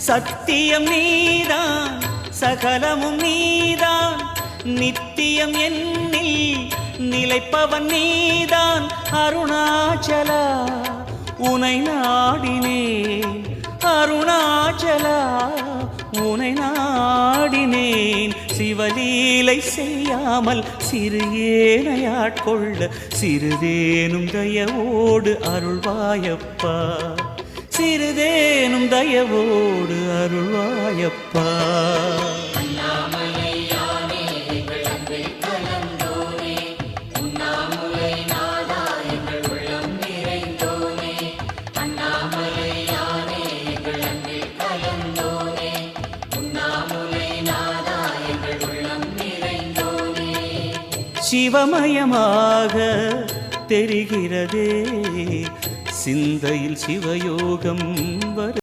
சத்தியம் நீதான் சகலமும் நீதான் நித்தியம் என்னில் நிலைப்பவன் நீதான் அருணாச்சலா உனை நாடினேன் அருணாச்சலா உனை நாடினேன் சிவலீலை செய்யாமல் சிறு ஏனையாட்கொள்ள சிறிதேனும் தயவோடு அருள்வாயப்பா சிறிதேனும் தயவோடு அருள்வாயப்பா சிவமயமாக தெரிகிறதே சிந்தையில் சிவயோகம் வரு